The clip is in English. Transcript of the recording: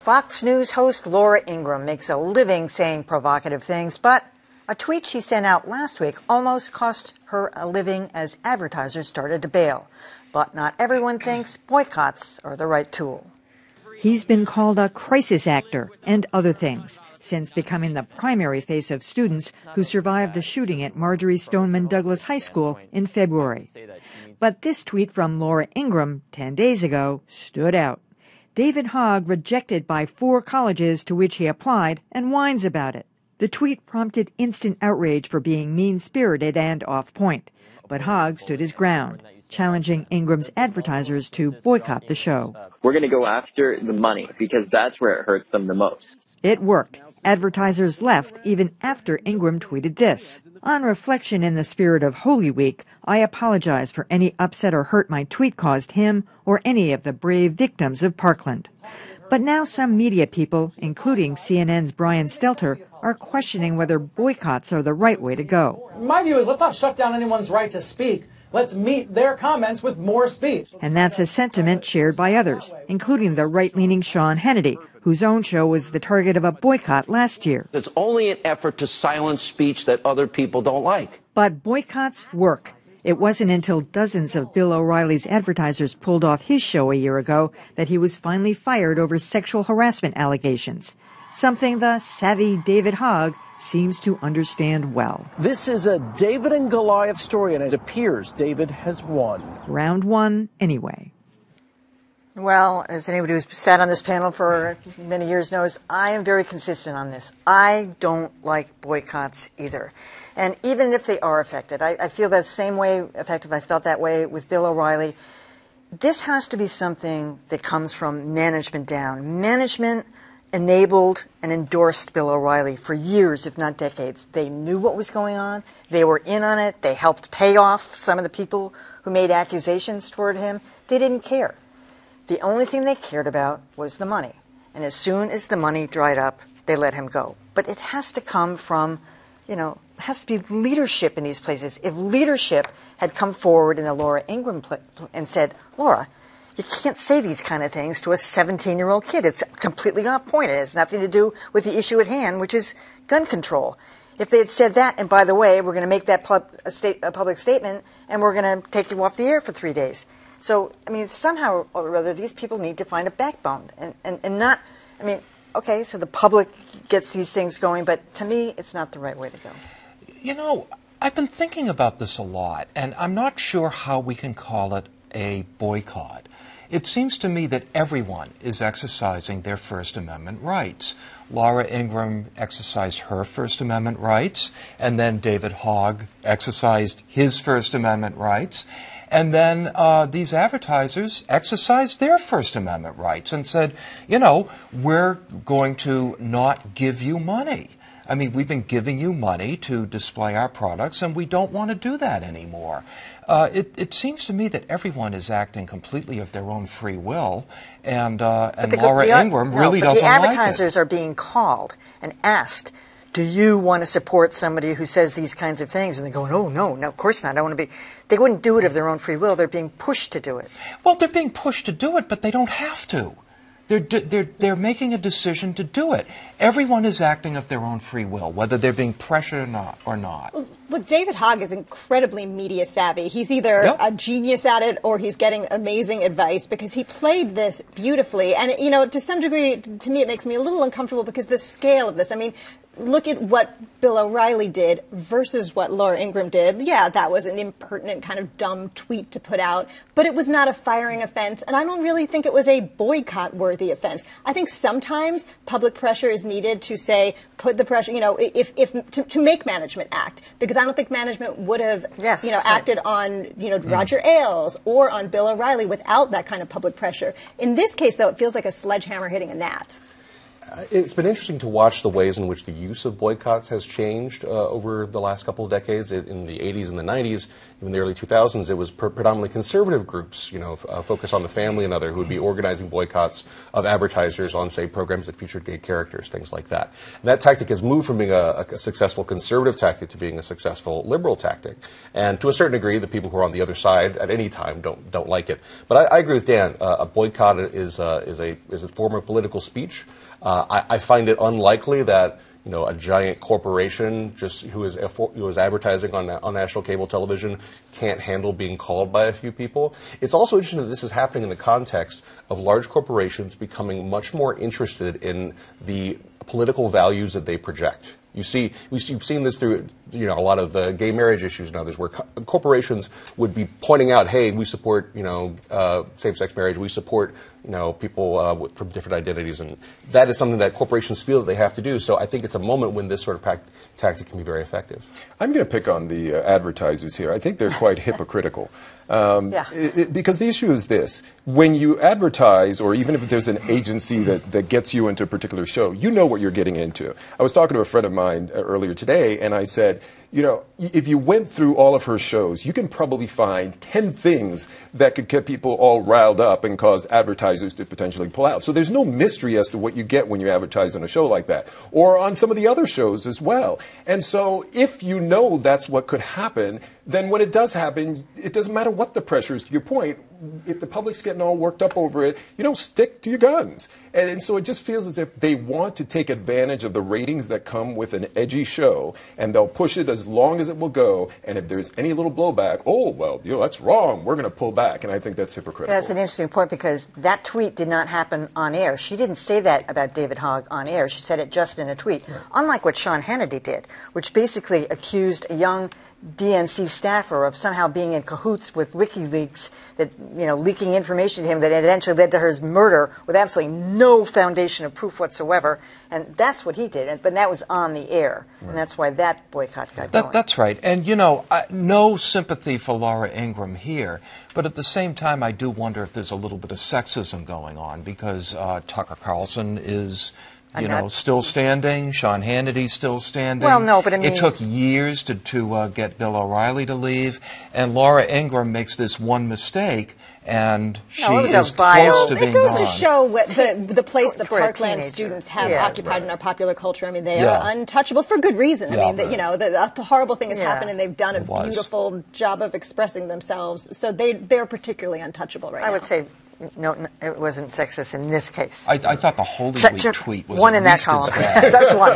Fox News host Laura Ingraham makes a living saying provocative things, but a tweet she sent out last week almost cost her a living as advertisers started to bail. But not everyone thinks boycotts are the right tool. He's been called a crisis actor and other things since becoming the primary face of students who survived the shooting at Marjorie Stoneman Douglas High School in February. But this tweet from Laura Ingraham 10 days ago stood out. David Hogg rejected by 4 colleges to which he applied and whines about it. The tweet prompted instant outrage for being mean-spirited and off-point. But Hogg stood his ground, challenging Ingraham's advertisers to boycott the show. We're going to go after the money because that's where it hurts them the most. It worked. Advertisers left even after Ingraham tweeted this. On reflection, in the spirit of Holy Week, I apologize for any upset or hurt my tweet caused him or any of the brave victims of Parkland. But now some media people, including CNN's Brian Stelter, are questioning whether boycotts are the right way to go. My view is let's not shut down anyone's right to speak. Let's meet their comments with more speech. And that's a sentiment shared by others, including the right-leaning Sean Hannity, whose own show was the target of a boycott last year. It's only an effort to silence speech that other people don't like. But boycotts work. It wasn't until dozens of Bill O'Reilly's advertisers pulled off his show a year ago that he was finally fired over sexual harassment allegations, something the savvy David Hogg seems to understand well. This is a David and Goliath story, and it appears David has won. Round 1, anyway. Well, as anybody who's sat on this panel for many years knows, I am very consistent on this. I don't like boycotts either. And even if they are effective, I feel that same way effective. I felt that way with Bill O'Reilly. This has to be something that comes from management down. Management enabled and endorsed Bill O'Reilly for years, if not decades. They knew what was going on. They were in on it. They helped pay off some of the people who made accusations toward him. They didn't care. The only thing they cared about was the money. And as soon as the money dried up, they let him go. But it has to come from, it has to be leadership in these places. If leadership had come forward in the Laura Ingraham and said, Laura, you can't say these kind of things to a 17-year-old kid. It's completely off point. It has nothing to do with the issue at hand, which is gun control. If they had said that, and by the way, we're going to make that a public statement, and we're going to take you off the air for 3 days. So, somehow or other, these people need to find a backbone and not, okay, so the public gets these things going, but to me, it's not the right way to go. I've been thinking about this a lot, and I'm not sure how we can call it a boycott. It seems to me that everyone is exercising their First Amendment rights. Laura Ingraham exercised her First Amendment rights, and then David Hogg exercised his First Amendment rights. And then these advertisers exercised their First Amendment rights and said, we're going to not give you money. We've been giving you money to display our products, and we don't want to do that anymore. It seems to me that everyone is acting completely of their own free will, and Laura Ingraham really doesn't like it. The advertisers are being called and asked, do you want to support somebody who says these kinds of things? And they're going, oh, no, of course not. I want to be. They wouldn't do it of their own free will. They're being pushed to do it. Well, they're being pushed to do it, but they don't have to. They're making a decision to do it. Everyone is acting of their own free will, whether they're being pressured or not. Well, look, David Hogg is incredibly media savvy. He's either a genius at it or he's getting amazing advice because he played this beautifully. And, to some degree, to me, it makes me a little uncomfortable because the scale of this. Look at what Bill O'Reilly did versus what Laura Ingraham did. Yeah, that was an impertinent kind of dumb tweet to put out, but it was not a firing offense, and I don't really think it was a boycott-worthy offense. I think sometimes public pressure is needed to say, put the pressure, to make management act, because I don't think management would have, acted on, Roger Ailes or on Bill O'Reilly without that kind of public pressure. In this case, though, it feels like a sledgehammer hitting a gnat. It's been interesting to watch the ways in which the use of boycotts has changed over the last couple of decades. In the 80s and the 90s, even the early 2000s, it was predominantly conservative groups, focused on the family and other, who would be organizing boycotts of advertisers on, say, programs that featured gay characters, things like that. And that tactic has moved from being a successful conservative tactic to being a successful liberal tactic. And to a certain degree, the people who are on the other side at any time don't like it. But I agree with Dan. A boycott is a form of political speech. I find it unlikely that a giant corporation who is advertising on national cable television can't handle being called by a few people. It's also interesting that this is happening in the context of large corporations becoming much more interested in the political values that they project. You've seen this through a lot of the gay marriage issues and others, where corporations would be pointing out, hey, we support same-sex marriage, we support people from different identities, and that is something that corporations feel that they have to do. So I think it's a moment when this sort of tactic can be very effective. I'm going to pick on the advertisers here. I think they're quite hypocritical. Because the issue is this: when you advertise, or even if there's an agency that gets you into a particular show, you know what you're getting into. I was talking to a friend of mine earlier today, and I said, if you went through all of her shows, you can probably find 10 things that could get people all riled up and cause advertisers to potentially pull out. So there's no mystery as to what you get when you advertise on a show like that, or on some of the other shows as well. And so if you know that's what could happen, then when it does happen, it doesn't matter what the pressure is. To your point, if the public's getting all worked up over it, you don't stick to your guns. And so it just feels as if they want to take advantage of the ratings that come with an edgy show, and they'll push it as long as it will go. And if there's any little blowback, oh, well, that's wrong, we're going to pull back. And I think that's hypocritical. That's an interesting point, because that tweet did not happen on air. She didn't say that about David Hogg on air. She said it just in a tweet, right. Unlike what Sean Hannity did, which basically accused a young DNC staffer of somehow being in cahoots with WikiLeaks, that leaking information to him that eventually led to her murder with absolutely no foundation of proof whatsoever. And that's what he did. But that was on the air, right. And that's why that boycott got going. That's right. And no sympathy for Laura Ingraham here, but at the same time, I do wonder if there's a little bit of sexism going on, because Tucker Carlson is still standing. Sean Hannity's still standing. Well, no, but I mean, it took years to get Bill O'Reilly to leave, and Laura Ingraham makes this one mistake, and she is close to being gone. It goes to show what the place the Parkland students have occupied in our popular culture. I mean, they are untouchable for good reason. I mean, the horrible thing has happened, and they've done a beautiful job of expressing themselves. So they're particularly untouchable right now. I would say. No, it wasn't sexist in this case. I thought the Holy Week tweet was one in that column. That's one.